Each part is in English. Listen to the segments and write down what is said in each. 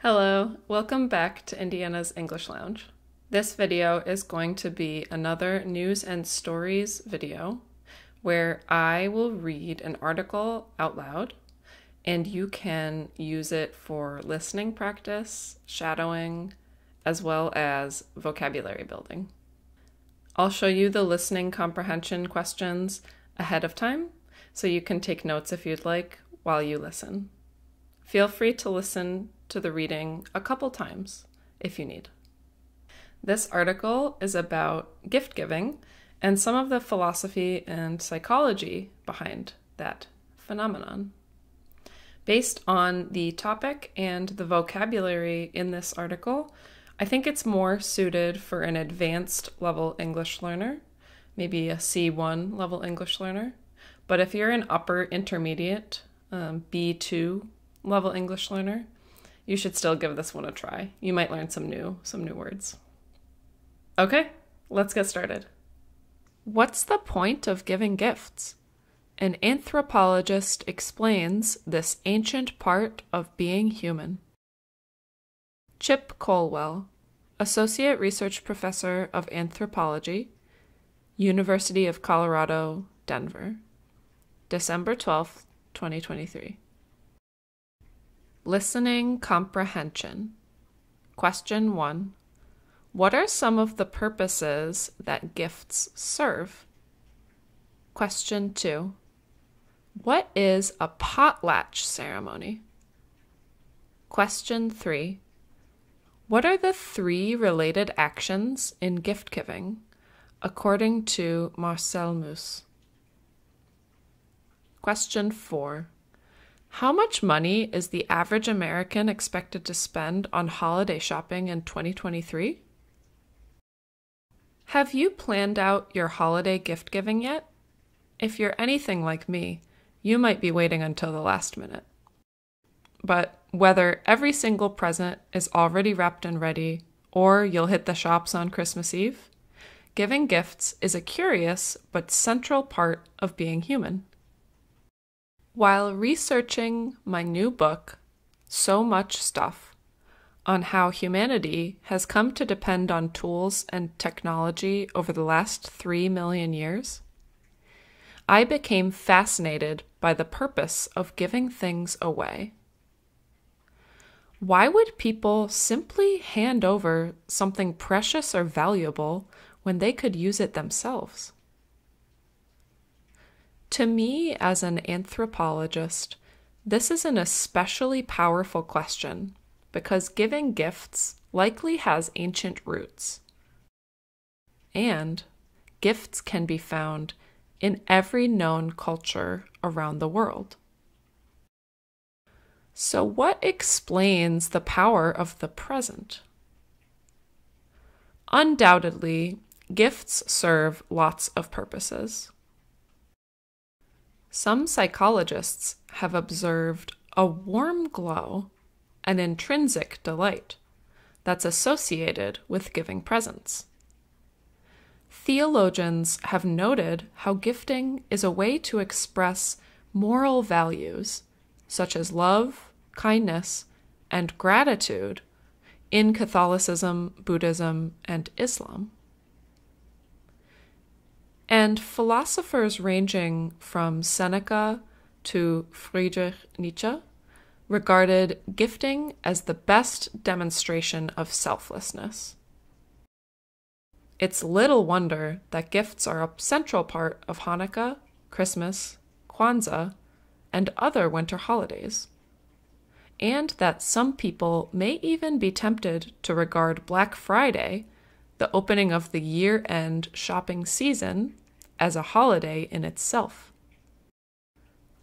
Hello, welcome back to Indiana's English Lounge. This video is going to be another news and stories video where I will read an article out loud and you can use it for listening practice, shadowing, as well as vocabulary building. I'll show you the listening comprehension questions ahead of time so you can take notes if you'd like while you listen. Feel free to listen to the reading a couple times if you need. This article is about gift giving and some of the philosophy and psychology behind that phenomenon. Based on the topic and the vocabulary in this article, I think it's more suited for an advanced level English learner, maybe a C1 level English learner. But if you're an upper intermediate, B2 level English learner, you should still give this one a try. You might learn some new words. Okay, let's get started. What's the point of giving gifts? An anthropologist explains this ancient part of being human. Chip Colwell, Associate Research Professor of Anthropology, University of Colorado, Denver, December 12th, 2023. Listening comprehension. Question 1. What are some of the purposes that gifts serve? Question 2. What is a potlatch ceremony? Question 3. What are the 3 related actions in gift giving, according to Marcel Mauss? Question 4. How much money is the average American expected to spend on holiday shopping in 2023? Have you planned out your holiday gift giving yet? If you're anything like me, you might be waiting until the last minute. But whether every single present is already wrapped and ready, or you'll hit the shops on Christmas Eve, giving gifts is a curious but central part of being human. While researching my new book, So Much Stuff, on how humanity has come to depend on tools and technology over the last 3 million years, I became fascinated by the purpose of giving things away. Why would people simply hand over something precious or valuable when they could use it themselves? To me, as an anthropologist, this is an especially powerful question because giving gifts likely has ancient roots. And gifts can be found in every known culture around the world. So what explains the power of the present? Undoubtedly, gifts serve lots of purposes. Some psychologists have observed a warm glow, an intrinsic delight, that's associated with giving presents. Theologians have noted how gifting is a way to express moral values, such as love, kindness, and gratitude, in Catholicism, Buddhism, and Islam. And philosophers ranging from Seneca to Friedrich Nietzsche regarded gifting as the best demonstration of selflessness. It's little wonder that gifts are a central part of Hanukkah, Christmas, Kwanzaa, and other winter holidays, and that some people may even be tempted to regard Black Friday, the opening of the year-end shopping season, as a holiday in itself.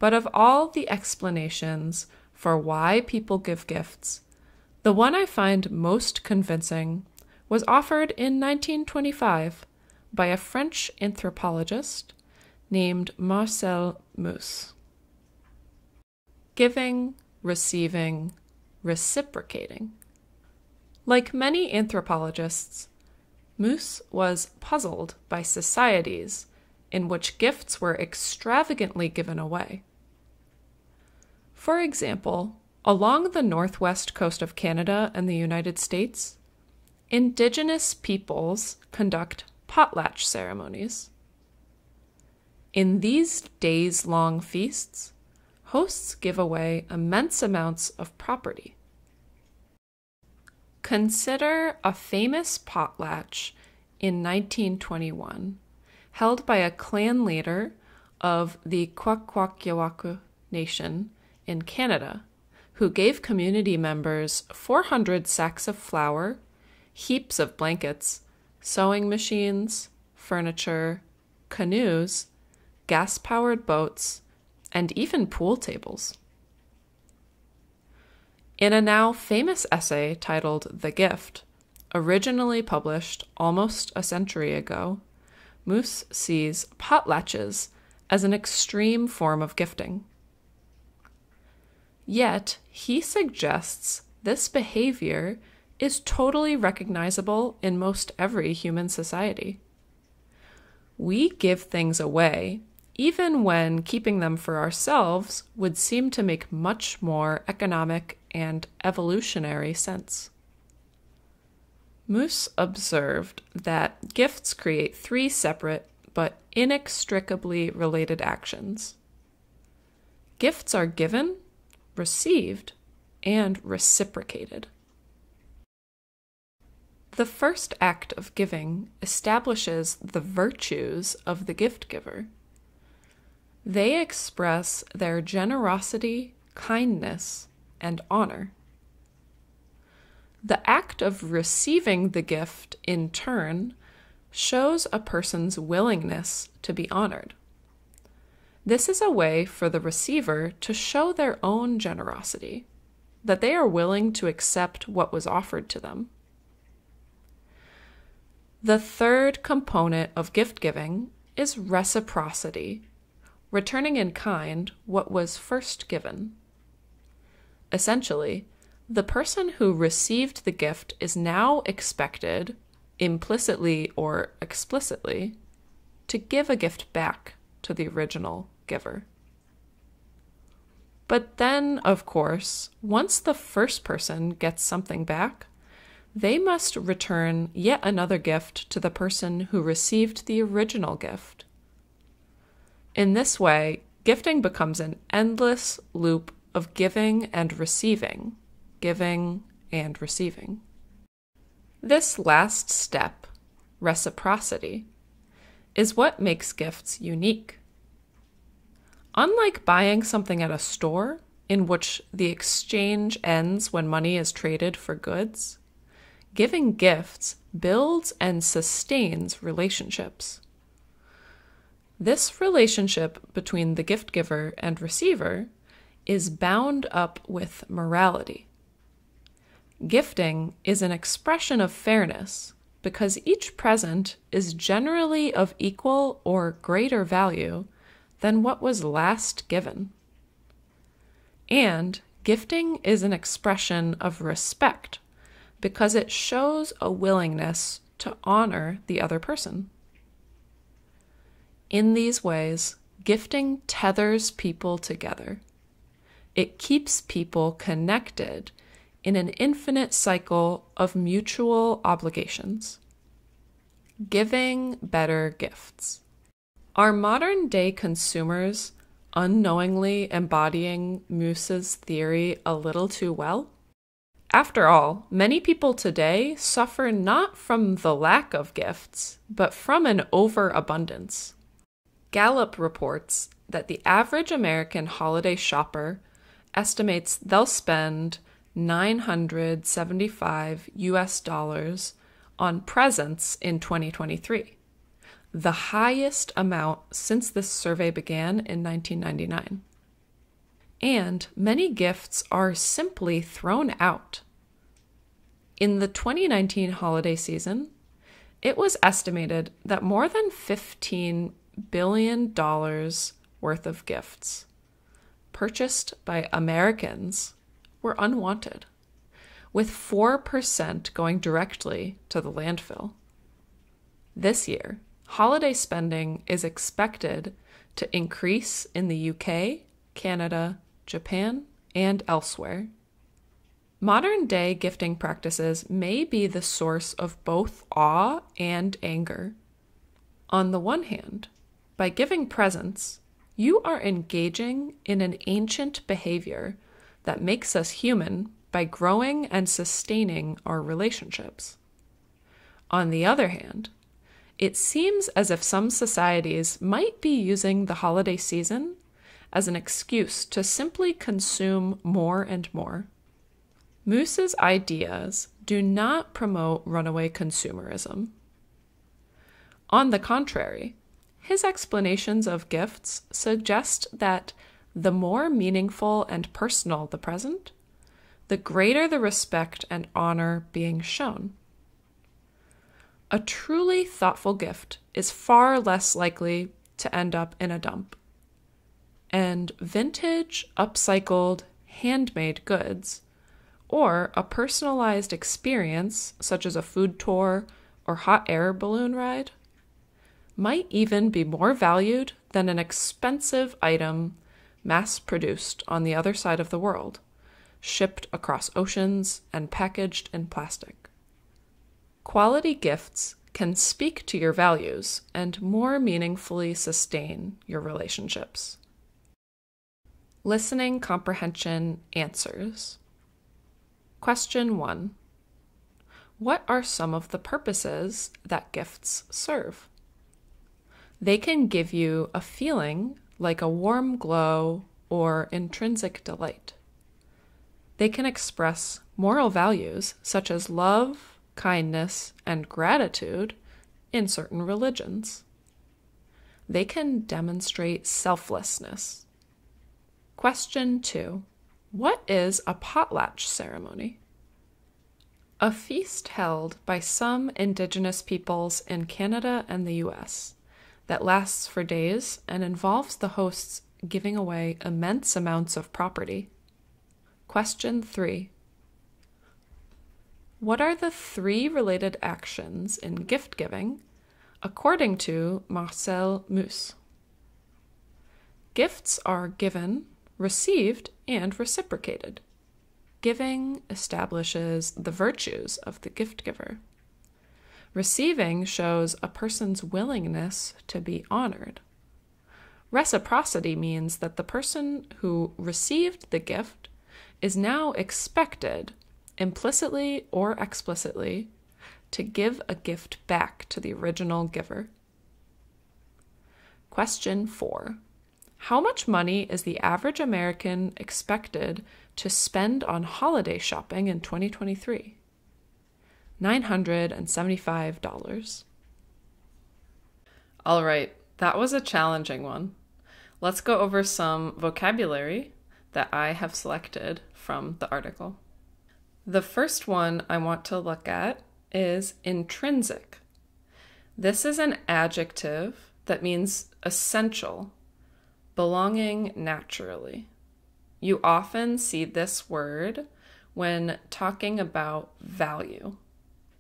But of all the explanations for why people give gifts, the one I find most convincing was offered in 1925 by a French anthropologist named Marcel Mauss. Giving, receiving, reciprocating. Like many anthropologists, Mauss was puzzled by societies in which gifts were extravagantly given away. For example, Along the northwest coast of Canada and the United States, Indigenous peoples conduct potlatch ceremonies. In these days-long feasts, hosts give away immense amounts of property. Consider a famous potlatch in 1921, held by a clan leader of the Kwakwaka'wakw Nation in Canada, who gave community members 400 sacks of flour, heaps of blankets, sewing machines, furniture, canoes, gas-powered boats, and even pool tables. In a now famous essay titled The Gift, originally published almost a century ago, Moose sees potlatches as an extreme form of gifting. Yet, he suggests this behavior is totally recognizable in most every human society. We give things away, even when keeping them for ourselves would seem to make much more economic and evolutionary sense. Moose observed that gifts create three separate but inextricably related actions. Gifts are given, received, and reciprocated. The first act of giving establishes the virtues of the gift giver. They express their generosity, kindness, and honor. The act of receiving the gift, in turn, shows a person's willingness to be honored. This is a way for the receiver to show their own generosity, that they are willing to accept what was offered to them. The third component of gift giving is reciprocity, returning in kind what was first given. Essentially, the person who received the gift is now expected, implicitly or explicitly, to give a gift back to the original giver. But then, of course, once the first person gets something back, they must return yet another gift to the person who received the original gift. In this way, gifting becomes an endless loop of giving and receiving, giving and receiving. This last step, reciprocity, is what makes gifts unique. Unlike buying something at a store, in which the exchange ends when money is traded for goods, giving gifts builds and sustains relationships. This relationship between the gift giver and receiver is bound up with morality. Gifting is an expression of fairness because each present is generally of equal or greater value than what was last given. And gifting is an expression of respect because it shows a willingness to honor the other person. In these ways, gifting tethers people together. It keeps people connected in an infinite cycle of mutual obligations. Giving better gifts. Are modern-day consumers unknowingly embodying Moose's theory a little too well? After all, many people today suffer not from the lack of gifts, but from an overabundance. Gallup reports that the average American holiday shopper estimates they'll spend $975 on presents in 2023, the highest amount since this survey began in 1999. And many gifts are simply thrown out. In the 2019 holiday season, it was estimated that more than $15 billion worth of gifts purchased by Americans were unwanted, with 4% going directly to the landfill. This year, holiday spending is expected to increase in the UK, Canada, Japan, and elsewhere. Modern-day gifting practices may be the source of both awe and anger. On the one hand, by giving presents, you are engaging in an ancient behavior that makes us human by growing and sustaining our relationships. On the other hand, it seems as if some societies might be using the holiday season as an excuse to simply consume more and more. Moose's ideas do not promote runaway consumerism. On the contrary, his explanations of gifts suggest that the more meaningful and personal the present, the greater the respect and honor being shown. A truly thoughtful gift is far less likely to end up in a dump. And vintage, upcycled, handmade goods, or a personalized experience such as a food tour or hot air balloon ride, might even be more valued than an expensive item mass-produced on the other side of the world, shipped across oceans and packaged in plastic. Quality gifts can speak to your values and more meaningfully sustain your relationships. Listening comprehension answers. Question 1. What are some of the purposes that gifts serve? They can give you a feeling like a warm glow or intrinsic delight. They can express moral values such as love, kindness, and gratitude in certain religions. They can demonstrate selflessness. Question 2. What is a potlatch ceremony? A feast held by some Indigenous peoples in Canada and the US that lasts for days and involves the hosts giving away immense amounts of property. Question 3. What are the 3 related actions in gift giving, according to Marcel Mauss? Gifts are given, received, and reciprocated. Giving establishes the virtues of the gift giver. Receiving shows a person's willingness to be honored. Reciprocity means that the person who received the gift is now expected, implicitly or explicitly, to give a gift back to the original giver. Question 4. How much money is the average American expected to spend on holiday shopping in 2023? $975. All right, that was a challenging one. Let's go over some vocabulary that I have selected from the article. The first one I want to look at is intrinsic. This is an adjective that means essential, belonging naturally. You often see this word when talking about value.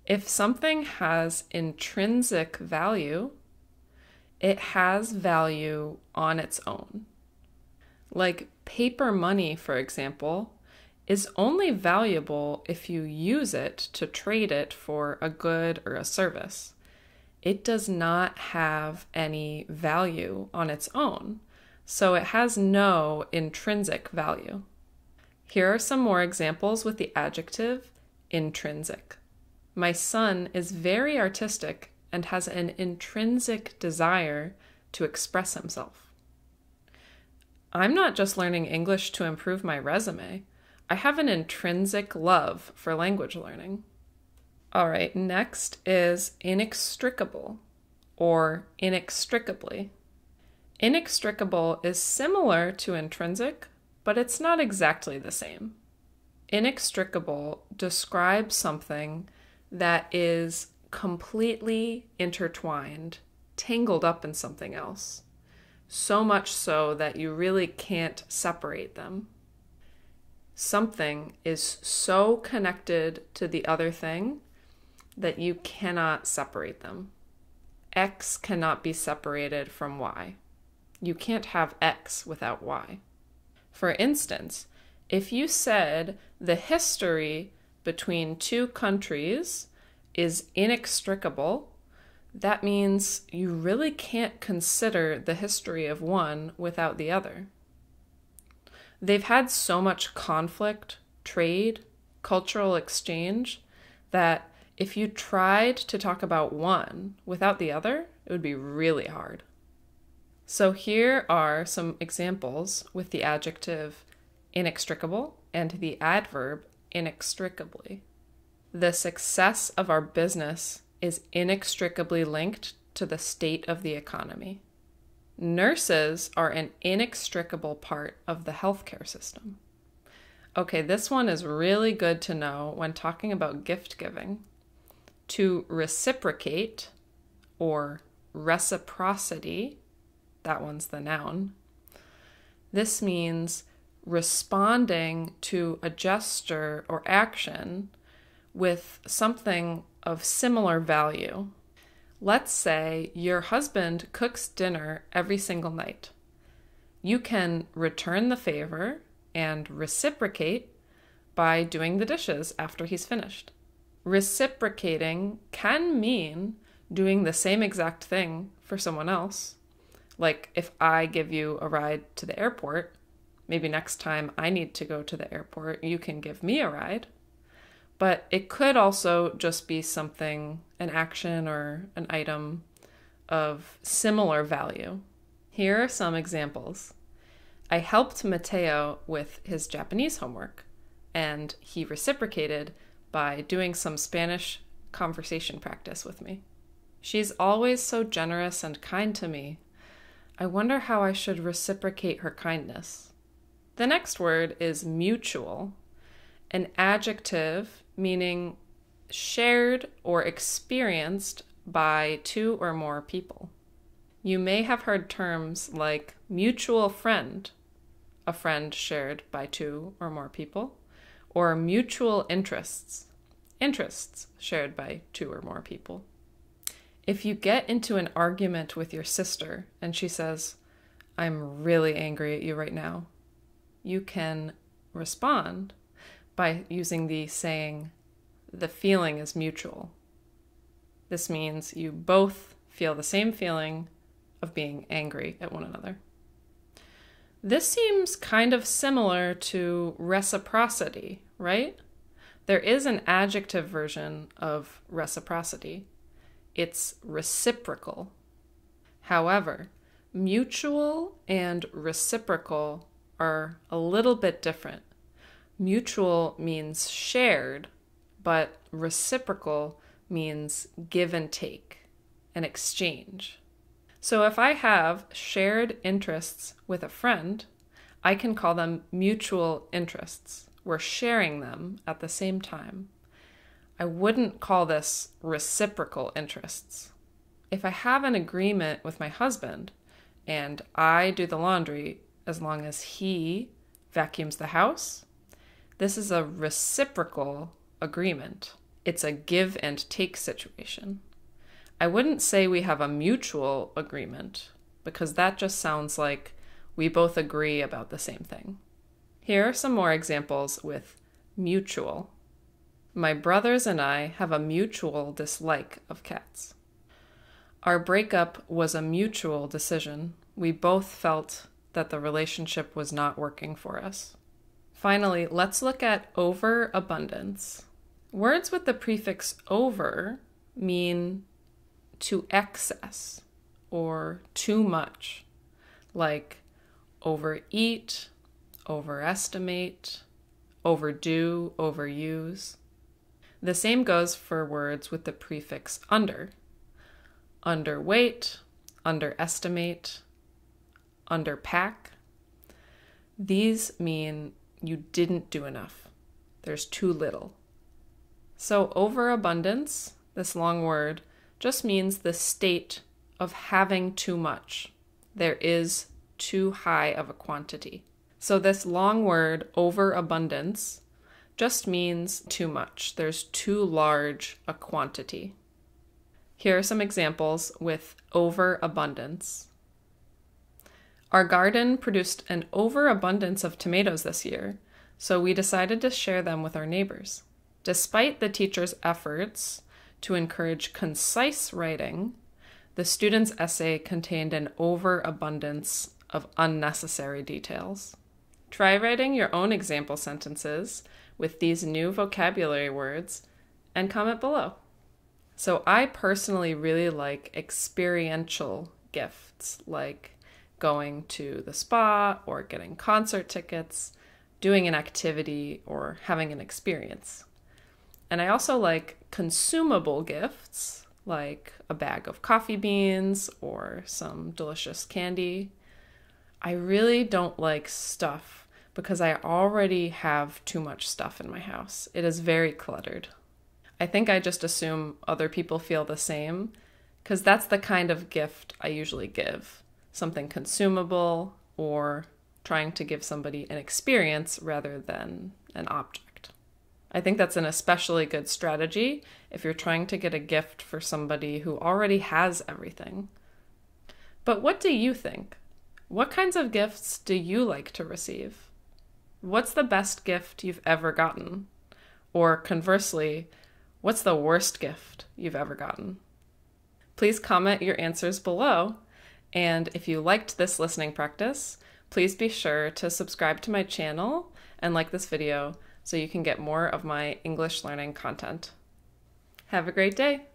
If something has intrinsic value, it has value on its own. Like paper money, for example, is only valuable if you use it to trade it for a good or a service. It does not have any value on its own, so it has no intrinsic value. Here are some more examples with the adjective intrinsic. My son is very artistic and has an intrinsic desire to express himself. I'm not just learning English to improve my resume. I have an intrinsic love for language learning. All right, next is inextricable or inextricably. Inextricable is similar to intrinsic, but it's not exactly the same. Inextricable describes something that is completely intertwined, tangled up in something else, so much so that you really can't separate them. Something is so connected to the other thing that you cannot separate them. X cannot be separated from Y. You can't have X without Y. For instance, If you said the history between two countries is inextricable, that means you really can't consider the history of one without the other. They've had so much conflict, trade, cultural exchange, that if you tried to talk about one without the other, it would be really hard. So here are some examples with the adjective inextricable and the adverb inextricably. The success of our business is inextricably linked to the state of the economy. Nurses are an inextricable part of the healthcare system. Okay, this one is really good to know when talking about gift giving. To reciprocate, or reciprocity, that one's the noun. This means responding to a gesture or action with something of similar value. Let's say your husband cooks dinner every single night. You can return the favor and reciprocate by doing the dishes after he's finished. Reciprocating can mean doing the same exact thing for someone else. Like if I give you a ride to the airport, maybe next time I need to go to the airport, you can give me a ride. But it could also just be something, an action or an item of similar value. Here are some examples. I helped Mateo with his Japanese homework, and he reciprocated by doing some Spanish conversation practice with me. She's always so generous and kind to me. I wonder how I should reciprocate her kindness. The next word is mutual, an adjective meaning shared or experienced by two or more people. You may have heard terms like mutual friend, a friend shared by two or more people, or mutual interests, interests shared by two or more people. If you get into an argument with your sister and she says, "I'm really angry at you right now," you can respond by using the saying, "The feeling is mutual." This means you both feel the same feeling of being angry at one another. This seems kind of similar to reciprocity, right? There is an adjective version of reciprocity. It's reciprocal. However, mutual and reciprocal are a little bit different. Mutual means shared, but reciprocal means give and take, an exchange. So if I have shared interests with a friend, I can call them mutual interests. We're sharing them at the same time. I wouldn't call this reciprocal interests. If I have an agreement with my husband and I do the laundry as long as he vacuums the house, this is a reciprocal agreement. It's a give and take situation. I wouldn't say we have a mutual agreement because that just sounds like we both agree about the same thing. Here are some more examples with mutual. My brothers and I have a mutual dislike of cats. Our breakup was a mutual decision. We both felt that the relationship was not working for us. Finally, let's look at overabundance. Words with the prefix over mean to excess or too much, like overeat, overestimate, overdo, overuse. The same goes for words with the prefix under. Underweight, underestimate, underpack. These mean you didn't do enough. There's too little. So overabundance, this long word, just means the state of having too much. There is too high of a quantity. So this long word, overabundance, just means too much. There's too large a quantity. Here are some examples with overabundance. Our garden produced an overabundance of tomatoes this year. so we decided to share them with our neighbors. Despite the teacher's efforts to encourage concise writing, the student's essay contained an overabundance of unnecessary details. Try writing your own example sentences with these new vocabulary words and comment below. So I personally really like experiential gifts, like going to the spa or getting concert tickets, doing an activity, or having an experience. And I also like consumable gifts, like a bag of coffee beans or some delicious candy. I really don't like stuff because I already have too much stuff in my house. It is very cluttered. I think I just assume other people feel the same because that's the kind of gift I usually give. Something consumable or trying to give somebody an experience rather than an object. I think that's an especially good strategy if you're trying to get a gift for somebody who already has everything. But what do you think? What kinds of gifts do you like to receive? What's the best gift you've ever gotten? Or conversely, what's the worst gift you've ever gotten? Please comment your answers below. And if you liked this listening practice, please be sure to subscribe to my channel and like this video so you can get more of my English learning content. Have a great day!